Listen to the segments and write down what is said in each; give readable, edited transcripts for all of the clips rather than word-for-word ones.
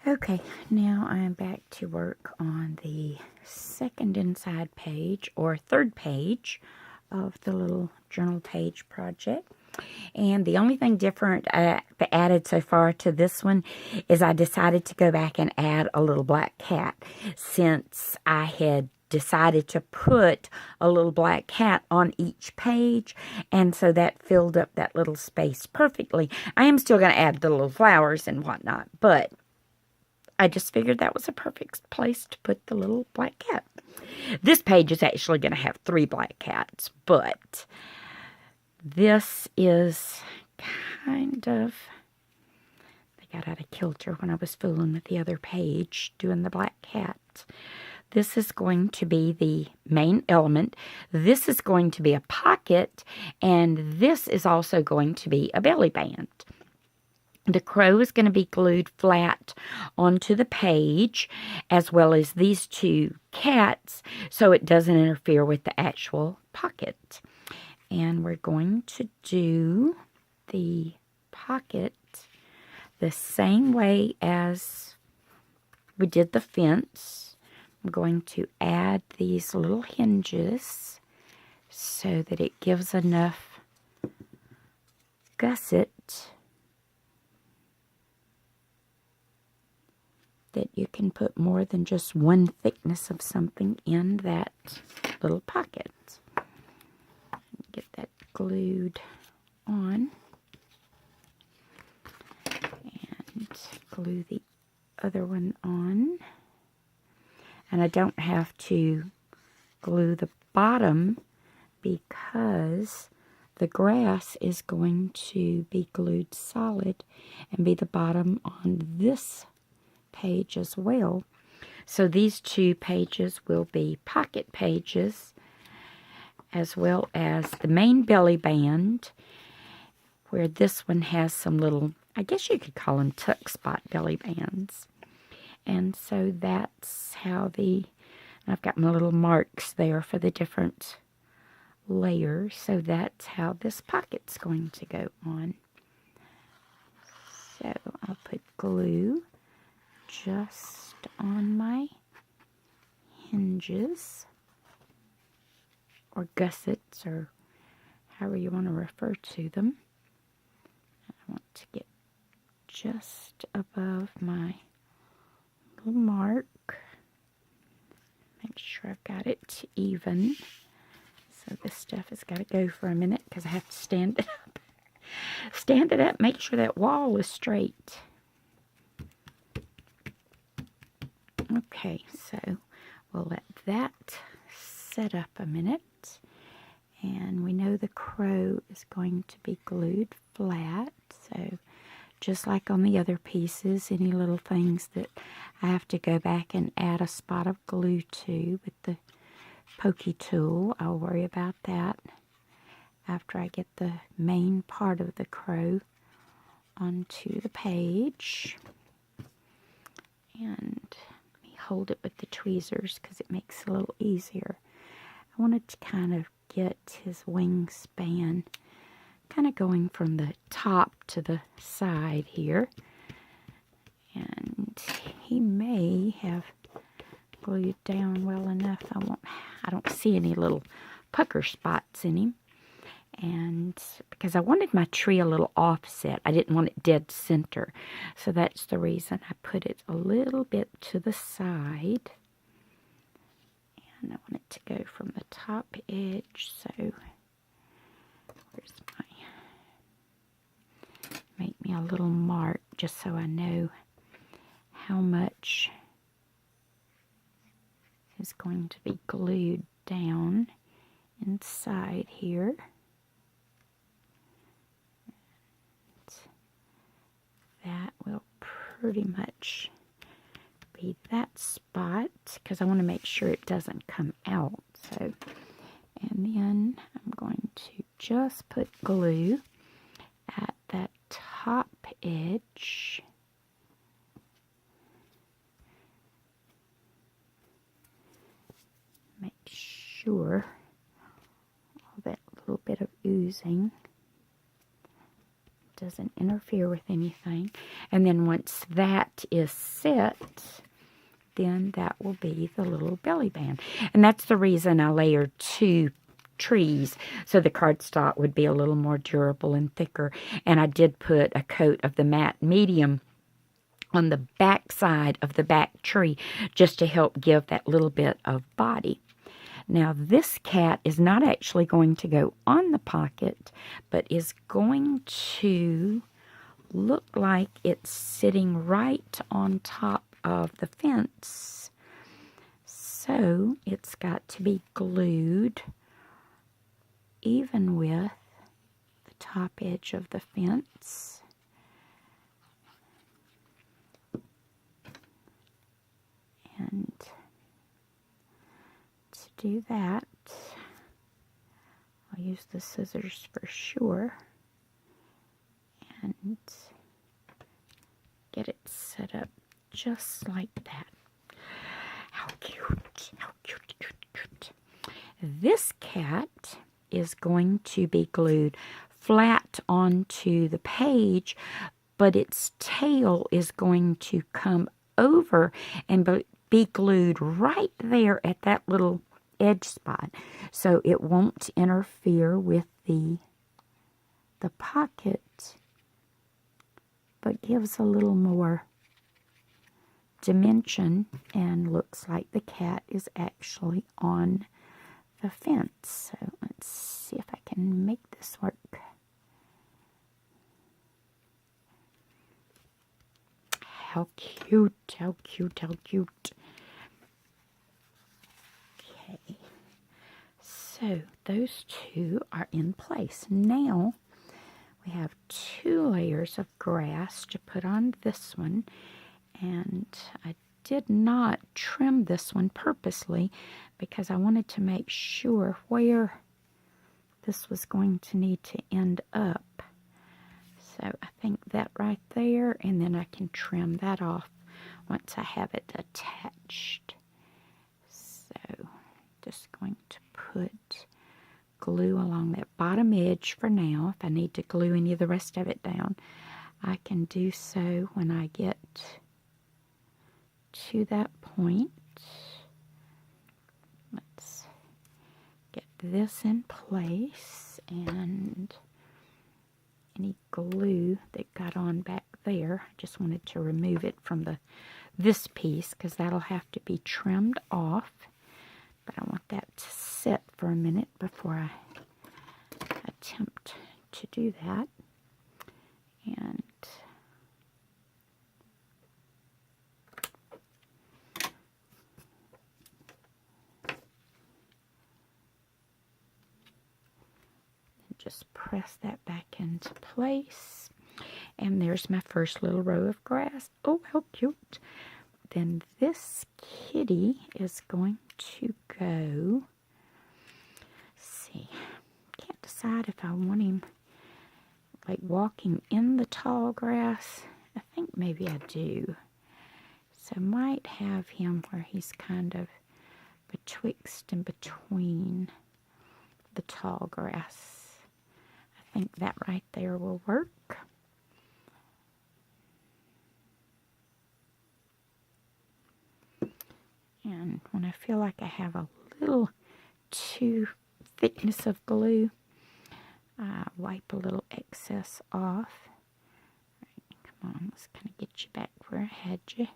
Okay, now I'm back to work on the second inside page or third page of the little journal page project. And the only thing different I added so far to this one is I decided to go back and add a little black cat, since I had decided to put a little black cat on each page, and so that filled up that little space perfectly. I am still going to add the little flowers and whatnot, but I just figured that was a perfect place to put the little black cat. This page is actually going to have 3 black cats, but this is kind of, they got out of kilter when I was fooling with the other page doing the black cat. This is going to be the main element. This is going to be a pocket, and this is also going to be a belly band. The crow is going to be glued flat onto the page, as well as these 2 cats, so it doesn't interfere with the actual pocket. And we're going to do the pocket the same way as we did the fence. I'm going to add these little hinges so that it gives enough gusset that you can put more than just one thickness of something in that little pocket. Get that glued on and glue the other one on. And I don't have to glue the bottom because the grass is going to be glued solid and be the bottom on this page as well. So these 2 pages will be pocket pages, as well as the main belly band, where this one has some little, I guess you could call them tuck spot belly bands. And so that's how I've got my little marks there for the different layers. So that's how this pocket's going to go on. So I'll put glue just on my hinges, or gussets, or however you want to refer to them. I want to get just above my little mark. Make sure I've got it even. So this stuff has got to go for a minute because I have to stand it up. Stand it up, make sure that wall is straight. Okay, so we'll let that set up a minute. And we know the crow is going to be glued flat. So just like on the other pieces, any little things that I have to go back and add a spot of glue to with the pokey tool, I'll worry about that after I get the main part of the crow onto the page. And let me hold it with the tweezers because it makes it a little easier. I wanted to kind of get his wingspan kind of going from the top to the side here. And he may have glued down well enough. I don't see any little pucker spots in him. And because I wanted my tree a little offset, I didn't want it dead center. So that's the reason I put it a little bit to the side. And I want it to go from the top edge. So where's make me a little mark just so I know how much is going to be glued down inside here. That will pretty much be that spot because I want to make sure it doesn't come out. So, and then I'm going to just put glue at that top edge. Make sure all that little bit of oozing doesn't interfere with anything. And then once that is set, then that will be the little belly band. And that's the reason I layered 2 trees, so the cardstock would be a little more durable and thicker. And I did put a coat of the matte medium on the back side of the back tree just to help give that little bit of body. Now this cat is not actually going to go on the pocket, but is going to look like it's sitting right on top of the fence. So it's got to be glued even with the top edge of the fence. And to do that, I'll use the scissors for sure and get it set up just like that. How cute, how cute, cute, cute. This cat is going to be glued flat onto the page, but its tail is going to come over and be glued right there at that little edge spot, so it won't interfere with the pocket, but gives a little more dimension and looks like the cat is actually on the fence. So let's see if I can make this work. How cute, how cute, how cute. Okay, so those 2 are in place. Now we have 2 layers of grass to put on this one, and I did not trim this one purposely because I wanted to make sure where this was going to need to end up. So I think that right there, and then I can trim that off once I have it attached. So just going to put glue along that bottom edge for now. If I need to glue any of the rest of it down, I can do so when I get to that point. Let's get this in place, and any glue that got on back there, I just wanted to remove it from this piece because that'll have to be trimmed off. But I want that to sit for a minute before I attempt to do that. And just press that back into place. And there's my first little row of grass. Oh, how cute. Then this kitty is going to go, let's see, can't decide if I want him like walking in the tall grass. I think maybe I do. So I might have him where he's kind of betwixt and between the tall grass. I think that right there will work. And when I feel like I have a little too thickness of glue, I wipe a little excess off. Right, come on, let's kind of get you back where I had you.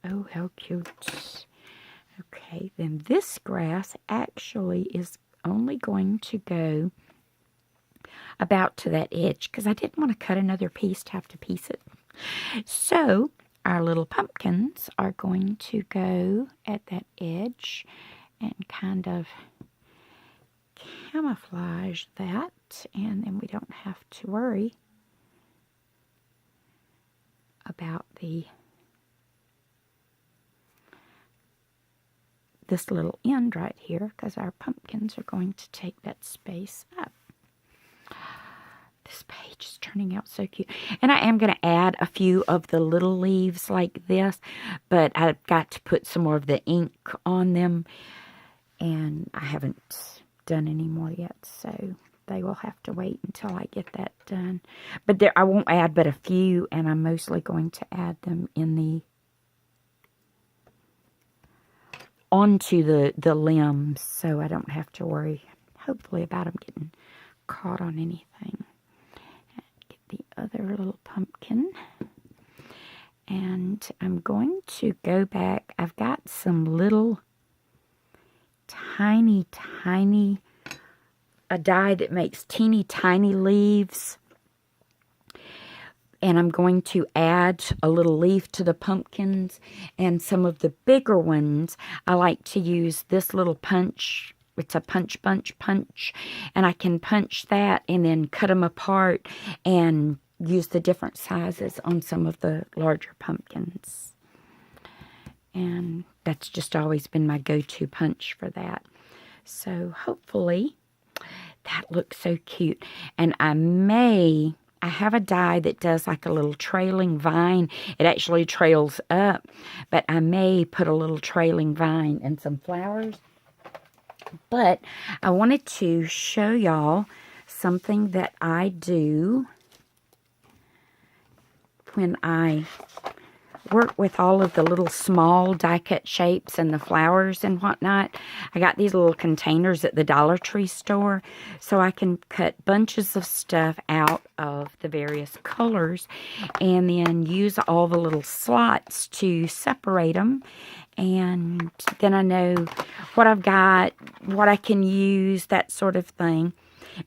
Oh, how cute. Okay, then this grass actually is only going to go about to that edge because I didn't want to cut another piece to have to piece it. So our little pumpkins are going to go at that edge and kind of camouflage that, and then we don't have to worry about this little end right here because our pumpkins are going to take that space up. This page is turning out so cute. And I am going to add a few of the little leaves like this, but I've got to put some more of the ink on them And I haven't done any more yet, so they will have to wait until I get that done. But there, I won't add but a few, and I'm mostly going to add them in the onto the limbs, so I don't have to worry, hopefully, about them getting caught on anything. Get the other little pumpkin. And I'm going to go back. I've got some little tiny a die that makes teeny tiny leaves. And I'm going to add a little leaf to the pumpkins. And some of the bigger ones, I like to use this little punch. It's a punch. And I can punch that and then cut them apart and use the different sizes on some of the larger pumpkins. And that's just always been my go-to punch for that. So hopefully that looks so cute. And I have a die that does like a little trailing vine. It actually trails up, but I may put a little trailing vine and some flowers. But I wanted to show y'all something that I do when I work with all of the little small die-cut shapes and the flowers and whatnot. I got these little containers at the Dollar Tree store, so I can cut bunches of stuff out of the various colors and then use all the little slots to separate them. And then I know what I've got, what I can use, that sort of thing.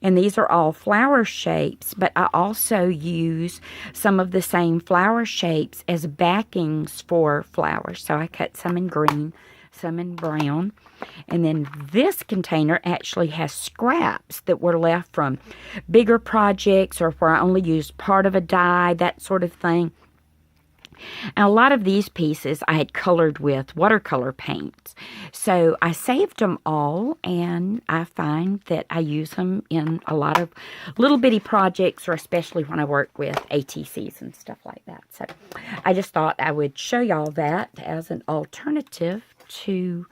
And these are all flower shapes, but I also use some of the same flower shapes as backings for flowers. So I cut some in green, some in brown. And then this container actually has scraps that were left from bigger projects or where I only used part of a die, that sort of thing. And a lot of these pieces I had colored with watercolor paints. So I saved them all, and I find that I use them in a lot of little bitty projects, or especially when I work with ATCs and stuff like that. So I just thought I would show y'all that as an alternative to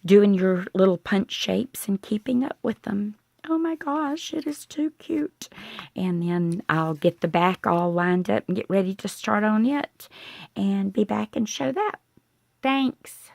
doing your little punch shapes and keeping up with them. Oh my gosh, it is too cute. And then I'll get the back all lined up and get ready to start on it and be back and show that. Thanks.